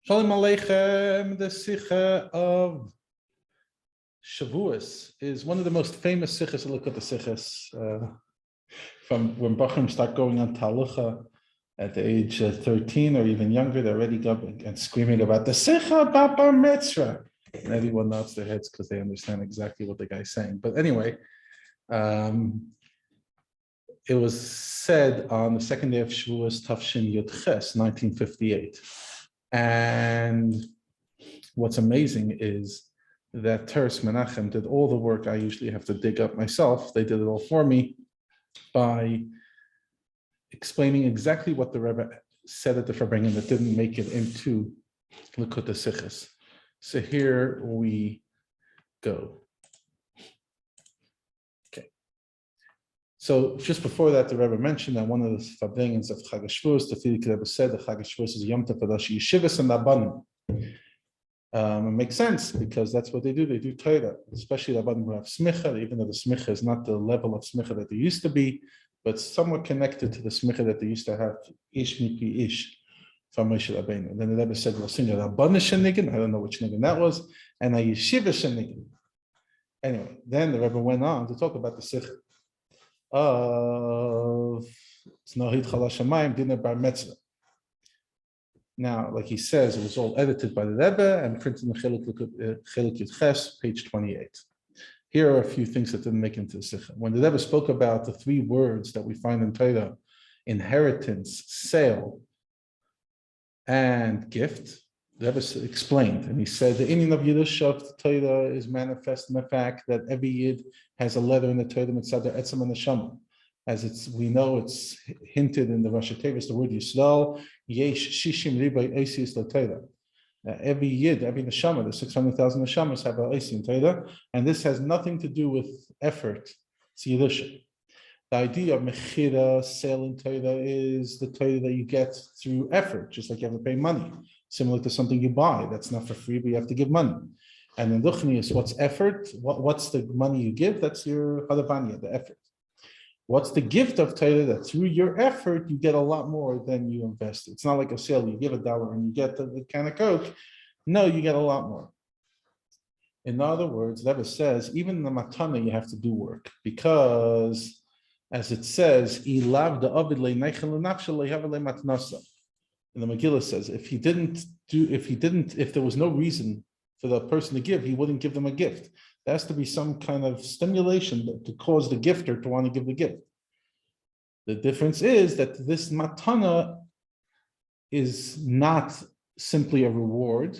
Shalom Aleichem, the Sicha of Shavuos is one of the most famous Sichas. Look at the Sichas from when Bachrim start going on Talucha at the age of 13 or even younger. They're already going and screaming about the Sicha Bar Mitzvah. And everyone nods their heads because they understand exactly what the guy's saying. But anyway, it was said on the second day of Shavuos, Tafshin Yud Ches, 1958. And what's amazing is that Teres Menachem did all the work I usually have to dig up myself. They did it all for me by explaining exactly what the Rabbi said at the Farbrengen that didn't make it into Likutei Sichos. So here we go. Okay. So just before that, the Rabbi mentioned that one of the Farbrengens of Chag Shavuos, the Frierdiker Rebbe said that Chag Shavuos is Yom Tov Adash Yeshivas and Rabbanim. It makes sense because that's what they do. They do Torah, especially the Rabbanim who have smicha, even though the smicha is not the level of smicha that they used to be, but somewhat connected to the smicha that they used to have, ish mipi ish, from Moshe Rabbeinu. And then the Rebbe said, we'll sing a Rabbanah Shenigin, I don't know which nigin that was, and a Yeshiva Shenigin. Anyway, then the Rebbe went on to talk about the Sicha of Tznohid Chalashamayim Dinah Bar Mitzvah. Now, like he says, it was all edited by the Rebbe and printed in Chelik Yud Ches, page 28. Here are a few things that didn't make into the Sicha. When the Rebbe spoke about the three words that we find in Torah, inheritance, sale, and gift, the Rebbe explained, and he said the Inyan of Yiddush of Torah is manifest in the fact that every Yid has a letter in the Torah Mitzad Etzem and Neshama. As we know, it's hinted in the Rosh Hashanah, the word Yisrael, Yesh Shishim Ribai Eisius LaTorah. Every Yid, every Neshama, the 600,000 Neshamas have an Eisi in Torah, and this has nothing to do with effort. It's Yiddush. The idea of Mechira, sale in Torah, is the Torah that you get through effort, just like you have to pay money, similar to something you buy. That's not for free, but you have to give money. And in Luchni is what's effort? What's the money you give? That's your Hadavanya, the effort. What's the gift of Torah? That through your effort, you get a lot more than you invested. It's not like a sale, you give $1 and you get the can of Coke. No, you get a lot more. In other words, Rebbe says, even in the matana, you have to do work. Because, as it says, in the Megillah says, if there was no reason for the person to give, he wouldn't give them a gift. There has to be some kind of stimulation to cause the gifter to want to give the gift. The difference is that this matana is not simply a reward,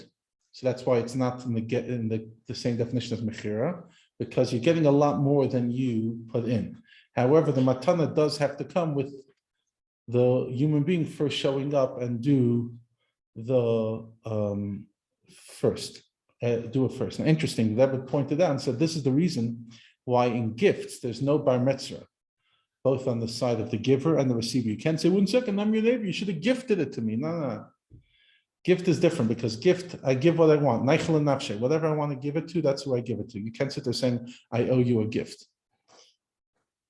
so that's why it's not in the same definition as mechira, because you're getting a lot more than you put in. However, the matana does have to come with the human being first showing up and do the first. Do it first. Now, interesting, Rebbe pointed out and said this is the reason why in gifts there's no bar mitzvah, both on the side of the giver and the receiver. You can't say, 1 second, I'm your neighbor, you should have gifted it to me. No. Gift is different because gift, I give what I want. Neichel and nafshe, whatever I want to give it to, that's who I give it to. You can't sit there saying, I owe you a gift.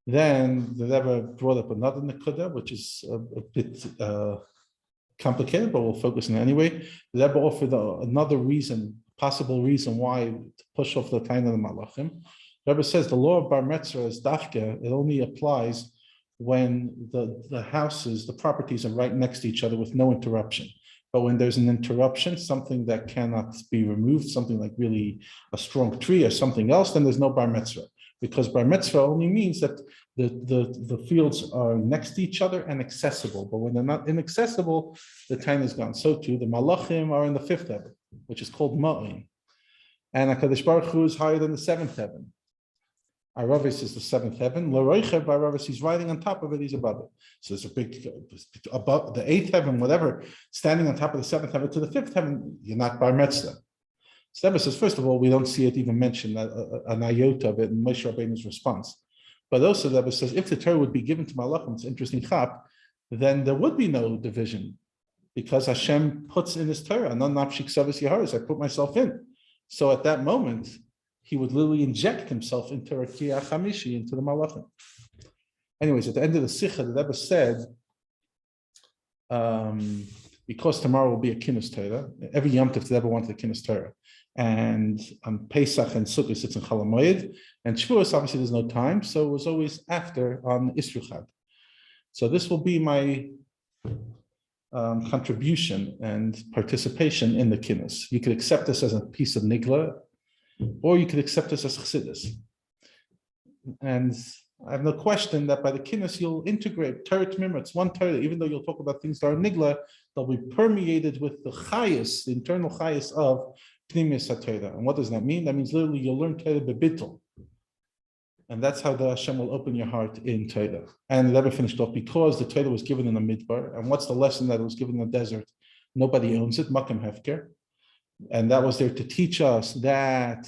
Then the Rebbe brought up another nekuda, which is a bit complicated, but we'll focus on it anyway. The Rebbe offered another reason, possible reason why to push off the kind of the malachim. The Rebbe says the law of bar mitzvah is dafka. It only applies when the houses, the properties are right next to each other with no interruption. But when there's an interruption, something that cannot be removed, something like really a strong tree or something else, then there's no bar mitzvah. Because bar mitzvah only means that the fields are next to each other and accessible. But when they're not inaccessible, the time is gone. So too, the malachim are in the 5th heaven, which is called Ma'in. And HaKadosh Baruch Hu is higher than the 7th heaven. Aravis is the 7th heaven. L'roichev Aravis, he's riding on top of it, he's above it. So there's a big, above the 8th heaven, whatever, standing on top of the 7th heaven to the 5th heaven, you're not bar mitzvah. So Rebbe says, first of all, we don't see it even mentioned, an iota of it in Moshe Rabbeinu's response. But also Rebbe says, if the Torah would be given to Malachim, it's interesting chap, then there would be no division. Because Hashem puts in his Torah, I put myself in. So at that moment, he would literally inject himself into Rakia Chamishi, into the Malachim. Anyways, at the end of the Sicha, the Rebbe said, because tomorrow will be a Kinnis Torah. Every Yom Tov that ever wanted a Kinnis Torah. And Pesach and Sukkot sits in Chol HaMoed. And Shavuos, obviously, there's no time. So it was always after on Isru Chag. So this will be my contribution and participation in the Kinnis. You could accept this as a piece of Nigla, or you could accept this as Chassidus. And I have no question that by the Kinnis, you'll integrate Torah Tmimra. It's one Torah, even though you'll talk about things that are Nigla, they'll be permeated with the Chayas, the internal Chayas of Pnimis HaTorah. And what does that mean? That means literally you'll learn Torah bebittul. And that's how the Hashem will open your heart in Torah. And it never finished off because the Torah was given in the Midbar. And what's the lesson that it was given in the desert? Nobody owns it, Makam Hefker. And that was there to teach us that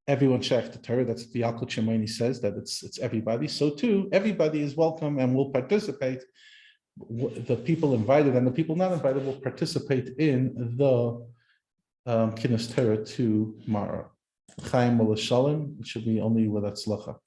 everyone shaykh the Torah. That's the Yalkut Shemaini says, that it's everybody. So too, everybody is welcome and will participate. The people invited and the people not invited will participate in the Kinnis Torah tomorrow. Chaim Shalom. It should be only with Atzlacha.